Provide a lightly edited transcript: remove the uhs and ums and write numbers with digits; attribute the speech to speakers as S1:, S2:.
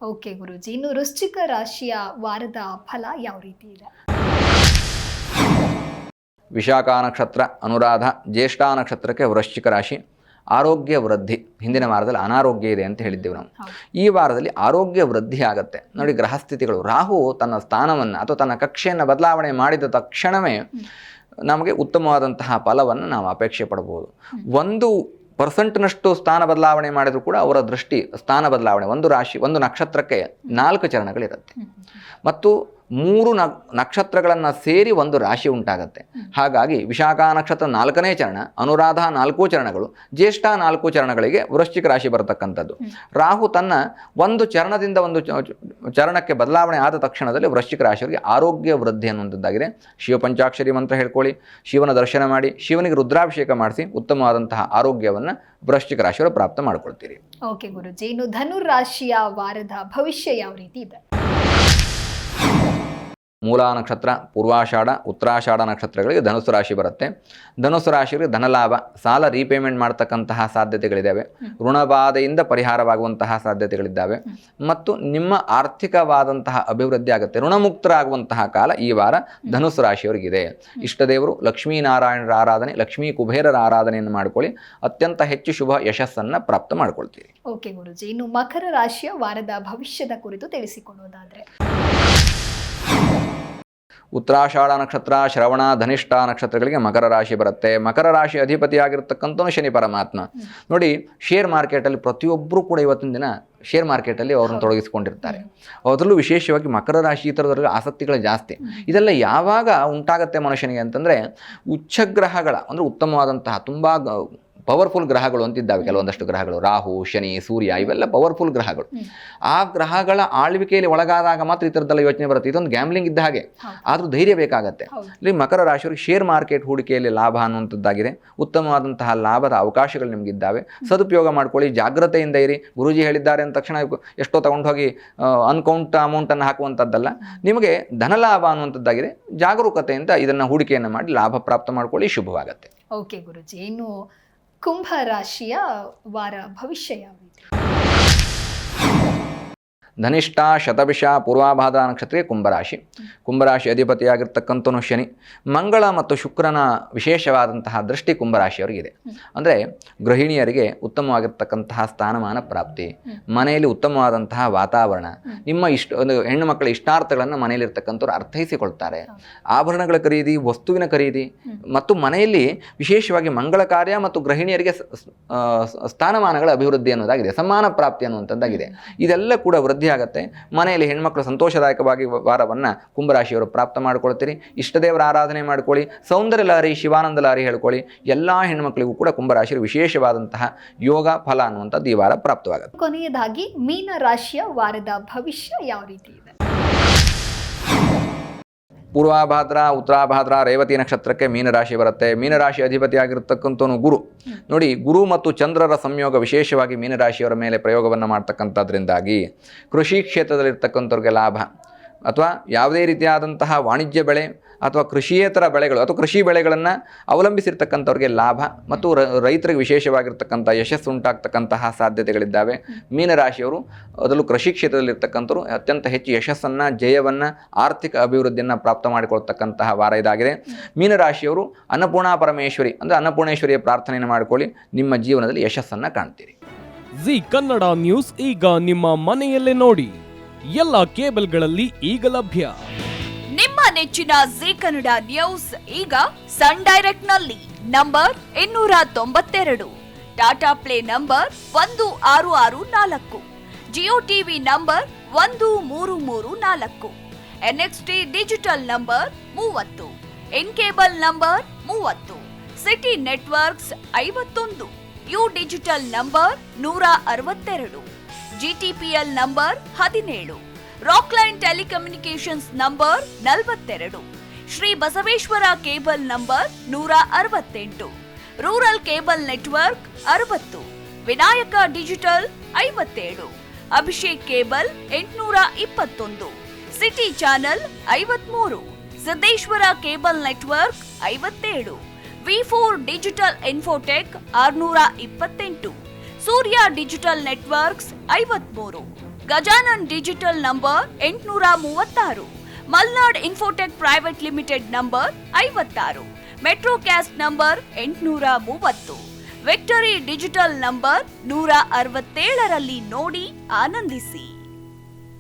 S1: Okay ಗುರುಜಿ, ಇನ್ನು ವೃಶ್ಚಿಕ ರಾಶಿಯ ವಾರದ ಫಲ ಯಾವ ರೀತಿ ಇದೆ?
S2: ವಿಶಾಖ ನಕ್ಷತ್ರ, ಅನುರಾಧ, ಜ್ಯೇಷ್ಠ ನಕ್ಷತ್ರಕ್ಕೆ ವೃಶ್ಚಿಕ ರಾಶಿ. ಆರೋಗ್ಯ ವೃದ್ಧಿ. ಹಿಂದಿನ ವಾರದಲ್ಲಿ ಅನಾರೋಗ್ಯ ಇದೆ ಅಂತ ಹೇಳಿದ್ದೇವೆ ನಾವು. ಈ ವಾರದಲ್ಲಿ ಆರೋಗ್ಯ ವೃದ್ಧಿ ಆಗುತ್ತೆ. ನೋಡಿ, ಗ್ರಹಸ್ಥಿತಿಗಳು, ರಾಹು ತನ್ನ ಸ್ಥಾನವನ್ನು ಅಥವಾ ತನ್ನ ಕಕ್ಷೆಯನ್ನು ಬದಲಾವಣೆ ಮಾಡಿದ ತಕ್ಷಣವೇ ನಮಗೆ ಉತ್ತಮವಾದಂತಹ ಫಲವನ್ನು ನಾವು ಅಪೇಕ್ಷೆ ಪಡಬಹುದು. 1% ಸ್ಥಾನ ಬದಲಾವಣೆ ಮಾಡಿದರೂ ಕೂಡ ಅವರ ದೃಷ್ಟಿ ಸ್ಥಾನ ಬದಲಾವಣೆ, ಒಂದು ರಾಶಿ, ಒಂದು ನಕ್ಷತ್ರಕ್ಕೆ 4 ಚರಣಗಳಿರುತ್ತೆ ಮತ್ತು 3 ನಕ್ಷತ್ರಗಳನ್ನು ಸೇರಿ ಒಂದು ರಾಶಿ ಉಂಟಾಗತ್ತೆ. ಹಾಗಾಗಿ ವಿಶಾಖ ನಕ್ಷತ್ರ 4ನೇ ಚರಣ, ಅನುರಾಧ 4 ಚರಣಗಳು, ಜ್ಯೇಷ್ಠ 4 ಚರಣಗಳಿಗೆ ವೃಶ್ಚಿಕ ರಾಶಿ ಬರತಕ್ಕಂಥದ್ದು. ರಾಹು ತನ್ನ ಒಂದು ಚರಣದಿಂದ ಒಂದು ಚರಣಕ್ಕೆ ಬದಲಾವಣೆ ಆದ ತಕ್ಷಣದಲ್ಲಿ ವೃಶ್ಚಿಕ ರಾಶಿಯವರಿಗೆ ಆರೋಗ್ಯ ವೃದ್ಧಿ ಅನ್ನುವಂಥದ್ದಾಗಿದೆ. ಶಿವ ಪಂಚಾಕ್ಷರಿ ಮಂತ್ರ ಹೇಳ್ಕೊಳ್ಳಿ, ಶಿವನ ದರ್ಶನ ಮಾಡಿ, ಶಿವನಿಗೆ ರುದ್ರಾಭಿಷೇಕ ಮಾಡಿಸಿ ಉತ್ತಮವಾದಂತಹ ಆರೋಗ್ಯವನ್ನು ವೃಶ್ಚಿಕ ರಾಶಿಯವರು ಪ್ರಾಪ್ತ ಮಾಡ್ಕೊಳ್ತೀರಿ.
S1: ಓಕೆ ಗುರುಜಿ, ಇನ್ನು ಧನುರಾಶಿಯ ವಾರದ ಭವಿಷ್ಯ ಯಾವ ರೀತಿ ಇದೆ?
S2: ಮೂಲ ನಕ್ಷತ್ರ, ಪೂರ್ವಾಷಾಢ, ಉತ್ತರಾಷಾಢ ನಕ್ಷತ್ರಗಳಿಗೆ ಧನುಸ್ಸು ರಾಶಿ ಬರುತ್ತೆ. ಧನುಸ್ಸು ರಾಶಿಯವರಿಗೆ ಧನಲಾಭ, ಸಾಲ ರೀಪೇಮೆಂಟ್ ಮಾಡ್ತಕ್ಕಂತಹ ಸಾಧ್ಯತೆಗಳಿದ್ದಾವೆ, ಋಣಬಾಧೆಯಿಂದ ಪರಿಹಾರವಾಗುವಂತಹ ಸಾಧ್ಯತೆಗಳಿದ್ದಾವೆ ಮತ್ತು ನಿಮ್ಮ ಆರ್ಥಿಕವಾದಂತಹ ಅಭಿವೃದ್ಧಿ ಆಗುತ್ತೆ. ಋಣಮುಕ್ತರಾಗುವಂತಹ ಕಾಲ ಈ ವಾರ ಧನುಸ್ಸು ರಾಶಿಯವರಿಗಿದೆ. ಇಷ್ಟದೇವರು ಲಕ್ಷ್ಮೀನಾರಾಯಣರ ಆರಾಧನೆ, ಲಕ್ಷ್ಮೀ ಕುಬೇರರ ಆರಾಧನೆಯನ್ನು ಮಾಡಿಕೊಳ್ಳಿ, ಅತ್ಯಂತ ಹೆಚ್ಚು ಶುಭ ಯಶಸ್ಸನ್ನು ಪ್ರಾಪ್ತ ಮಾಡ್ಕೊಳ್ತೀರಿ.
S1: ಓಕೆ ಗುರುಜಿ, ಇನ್ನು ಮಕರ ರಾಶಿಯ ವಾರದ ಭವಿಷ್ಯದ ಕುರಿತು ತಿಳಿಸಿಕೊಡೋದಾದ್ರೆ?
S2: ಉತ್ತರಾಷಾಢ ನಕ್ಷತ್ರ, ಶ್ರವಣ, ಧನಿಷ್ಠ ನಕ್ಷತ್ರಗಳಿಗೆ ಮಕರ ರಾಶಿ ಬರುತ್ತೆ. ಮಕರ ರಾಶಿ ಅಧಿಪತಿಯಾಗಿರ್ತಕ್ಕಂಥವನು ಶನಿ ಪರಮಾತ್ಮ. ನೋಡಿ, ಶೇರ್ ಮಾರ್ಕೆಟಲ್ಲಿ ಪ್ರತಿಯೊಬ್ಬರೂ ಕೂಡ ಇವತ್ತಿನ ದಿನ ಶೇರ್ ಮಾರ್ಕೆಟಲ್ಲಿ ಅವ್ರನ್ನ ತೊಡಗಿಸ್ಕೊಂಡಿರ್ತಾರೆ. ಅದರಲ್ಲೂ ವಿಶೇಷವಾಗಿ ಮಕರ ರಾಶಿ ಈ ಥರದವ್ರಿಗೆ ಆಸಕ್ತಿಗಳು ಜಾಸ್ತಿ. ಇದೆಲ್ಲ ಯಾವಾಗ ಉಂಟಾಗತ್ತೆ ಮನುಷ್ಯನಿಗೆ ಅಂತಂದರೆ, ಉಚ್ಚಗ್ರಹಗಳ ಅಂದರೆ ಉತ್ತಮವಾದಂತಹ ತುಂಬ ಪವರ್ಫುಲ್ ಗ್ರಹಗಳು ಅಂತಿದ್ದಾವೆ ಕೆಲವೊಂದಷ್ಟು ಗ್ರಹಗಳು, ರಾಹು, ಶನಿ, ಸೂರ್ಯ, ಇವೆಲ್ಲ ಪವರ್ಫುಲ್ ಗ್ರಹಗಳು. ಆ ಗ್ರಹಗಳ ಆಳ್ವಿಕೆಯಲ್ಲಿ ಒಳಗಾದಾಗ ಮಾತ್ರ ಈ ಥರದ್ದೆಲ್ಲ ಯೋಚನೆ ಬರುತ್ತೆ. ಇದೊಂದು ಗ್ಯಾಮ್ಲಿಂಗ್ ಇದ್ದ ಹಾಗೆ, ಆದರೂ ಧೈರ್ಯ ಬೇಕಾಗತ್ತೆ. ಇಲ್ಲಿ ಮಕರ ರಾಶಿಯವರಿಗೆ ಶೇರ್ ಮಾರ್ಕೆಟ್ ಹೂಡಿಕೆಯಲ್ಲಿ ಲಾಭ ಅನ್ನುವಂಥದ್ದಾಗಿದೆ. ಉತ್ತಮವಾದಂತಹ ಲಾಭದ ಅವಕಾಶಗಳು ನಿಮಗಿದ್ದಾವೆ. ಸದುಪಯೋಗ ಮಾಡ್ಕೊಳ್ಳಿ, ಜಾಗ್ರತೆಯಿಂದ ಇರಿ. ಗುರೂಜಿ ಹೇಳಿದ್ದಾರೆ ಅಂದ ತಕ್ಷಣ ಎಷ್ಟೋ ತಗೊಂಡು ಹೋಗಿ ಅನ್ಕೌಂಟ್ ಅಮೌಂಟನ್ನು ಹಾಕುವಂಥದ್ದಲ್ಲ. ನಿಮಗೆ ಧನಲಾಭ ಅನ್ನುವಂಥದ್ದಾಗಿದೆ. ಜಾಗರೂಕತೆಯಿಂದ ಇದನ್ನು ಹೂಡಿಕೆಯನ್ನು ಮಾಡಿ ಲಾಭ ಪ್ರಾಪ್ತ ಮಾಡ್ಕೊಳ್ಳಿ, ಶುಭವಾಗತ್ತೆ.
S1: ಓಕೆ ಗುರುಜಿ, ಇನ್ನು ಕುಂಭ ರಾಶಿಯ ವಾರ ಭವಿಷ್ಯ ಯಾವ ರೀತಿ?
S2: ಧನಿಷ್ಠ, ಶತಭಿಷ, ಪೂರ್ವಾಭಾದ ನಕ್ಷತ್ರಕ್ಕೆ ಕುಂಭರಾಶಿ. ಕುಂಭರಾಶಿ ಅಧಿಪತಿಯಾಗಿರ್ತಕ್ಕಂಥನು ಶನಿ. ಮಂಗಳ ಮತ್ತು ಶುಕ್ರನ ವಿಶೇಷವಾದಂತಹ ದೃಷ್ಟಿ ಕುಂಭರಾಶಿಯವರಿಗಿದೆ. ಅಂದರೆ ಗೃಹಿಣಿಯರಿಗೆ ಉತ್ತಮವಾಗಿರ್ತಕ್ಕಂತಹ ಸ್ಥಾನಮಾನ ಪ್ರಾಪ್ತಿ, ಮನೆಯಲ್ಲಿ ಉತ್ತಮವಾದಂತಹ ವಾತಾವರಣ, ನಿಮ್ಮ ಒಂದು ಹೆಣ್ಣು ಮಕ್ಕಳ ಇಷ್ಟಾರ್ಥಗಳನ್ನು ಮನೆಯಲ್ಲಿರ್ತಕ್ಕಂಥವ್ರು ಅರ್ಥೈಸಿಕೊಳ್ತಾರೆ. ಆಭರಣಗಳ ಖರೀದಿ, ವಸ್ತುವಿನ ಖರೀದಿ ಮತ್ತು ಮನೆಯಲ್ಲಿ ವಿಶೇಷವಾಗಿ ಮಂಗಳ ಕಾರ್ಯ ಮತ್ತು ಗೃಹಿಣಿಯರಿಗೆ ಸ್ಥಾನಮಾನಗಳ ಅಭಿವೃದ್ಧಿ ಅನ್ನೋದಾಗಿದೆ. ಸಮಾನ ಪ್ರಾಪ್ತಿ ಅನ್ನುವಂಥದ್ದಾಗಿದೆ. ಇದೆಲ್ಲ ಕೂಡ ವೃದ್ಧಿ ಆಗುತ್ತೆ. ಮನೆಯಲ್ಲಿ ಹೆಣ್ಮಕ್ಳು ಸಂತೋಷದಾಯಕವಾಗಿ ವಾರವನ್ನು ಕುಂಭರಾಶಿಯವರು ಪ್ರಾಪ್ತ ಮಾಡ್ಕೊಳ್ತೀರಿ. ಇಷ್ಟದೇವರ ಆರಾಧನೆ ಮಾಡ್ಕೊಳ್ಳಿ, ಸೌಂದರ್ಯ ಲಹರಿ, ಶಿವಾನಂದ ಲಹರಿ ಹೇಳ್ಕೊಳ್ಳಿ. ಎಲ್ಲ ಹೆಣ್ಮಕ್ಳಿಗೂ ಕೂಡ ಕುಂಭರಾಶಿಯರು ವಿಶೇಷವಾದಂತಹ ಯೋಗ ಫಲ ಅನ್ನುವಂಥದ್ದು ಈ ವಾರ ಪ್ರಾಪ್ತವಾಗುತ್ತೆ.
S1: ಕೊನೆಯದಾಗಿ ಮೀನ ರಾಶಿಯ ವಾರದ ಭವಿಷ್ಯ ಯಾವ ರೀತಿ ಇದೆ?
S2: ಪೂರ್ವಾಭಾದ್ರ, ಉತ್ತರಾಭಾದ್ರ, ರೇವತಿ ನಕ್ಷತ್ರಕ್ಕೆ ಮೀನರಾಶಿ ಬರುತ್ತೆ. ಮೀನರಾಶಿ ಅಧಿಪತಿಯಾಗಿರ್ತಕ್ಕಂಥವನು ಗುರು. ನೋಡಿ, ಗುರು ಮತ್ತು ಚಂದ್ರರ ಸಂಯೋಗ ವಿಶೇಷವಾಗಿ ಮೀನರಾಶಿಯವರ ಮೇಲೆ ಪ್ರಯೋಗವನ್ನು ಮಾಡ್ತಕ್ಕಂಥದ್ರಿಂದಾಗಿ ಕೃಷಿ ಕ್ಷೇತ್ರದಲ್ಲಿರ್ತಕ್ಕಂಥವ್ರಿಗೆ ಲಾಭ, ಅಥವಾ ಯಾವುದೇ ರೀತಿಯಾದಂತಹ ವಾಣಿಜ್ಯ ಬೆಳೆ ಅಥವಾ ಕೃಷಿಯೇತರ ಬೆಳೆಗಳು ಅಥವಾ ಕೃಷಿ ಬೆಳೆಗಳನ್ನು ಅವಲಂಬಿಸಿರ್ತಕ್ಕಂಥವ್ರಿಗೆ ಲಾಭ ಮತ್ತು ರೈತರಿಗೆ ವಿಶೇಷವಾಗಿರ್ತಕ್ಕಂಥ ಯಶಸ್ಸು ಉಂಟಾಗ್ತಕ್ಕಂತಹ ಸಾಧ್ಯತೆಗಳಿದ್ದಾವೆ. ಮೀನರಾಶಿಯವರು ಅದರಲ್ಲೂ ಕೃಷಿ ಕ್ಷೇತ್ರದಲ್ಲಿರ್ತಕ್ಕಂಥವ್ರು ಅತ್ಯಂತ ಹೆಚ್ಚು ಯಶಸ್ಸನ್ನು, ಜಯವನ್ನು, ಆರ್ಥಿಕ ಅಭಿವೃದ್ಧಿಯನ್ನು ಪ್ರಾಪ್ತ ಮಾಡಿಕೊಳ್ತಕ್ಕಂತಹ ವಾರ ಇದಾಗಿದೆ. ಮೀನರಾಶಿಯವರು ಅನ್ನಪೂರ್ಣಾ ಪರಮೇಶ್ವರಿ ಅಂದರೆ ಅನ್ನಪೂರ್ಣೇಶ್ವರಿಯ ಪ್ರಾರ್ಥನೆಯನ್ನು ಮಾಡಿಕೊಳ್ಳಿ, ನಿಮ್ಮ ಜೀವನದಲ್ಲಿ ಯಶಸ್ಸನ್ನು ಕಾಣ್ತೀರಿ.
S3: ಜಿ ಕನ್ನಡ ನ್ಯೂಸ್ ಈಗ ನಿಮ್ಮ ಮನೆಯಲ್ಲೇ ನೋಡಿ. ಎಲ್ಲ ಕೇಬಲ್ಗಳಲ್ಲಿ ಈಗ ಲಭ್ಯ.
S4: ನಿಮ್ಮ ನೆಚ್ಚಿನ ಜಿ ಕನ್ನಡ ನ್ಯೂಸ್ ಈಗ ಸನ್ ಡೈರೆಕ್ಟ್ ನಲ್ಲಿ number 292, Tata Play number 1664, Jio TV number 1334, NXT digital number 30, in cable number 30, city networks 51, U digital number 162, GTPL number 17, Rockline telecommunications number 42, Sri Basaveshwara cable number 168, rural cable network 60, Vinayaka digital 57, Abhishek cable 821, city channel 53, Siddeshwara cable network 57, ವಿ4 digital infotech 628, Surya digital networks 53, Gajanan digital number 836, Malnad infotech private limited number 56, metro cast number 830, victory digital number 167ರಲ್ಲಿ ನೋಡಿ ಆನಂದಿಸಿ.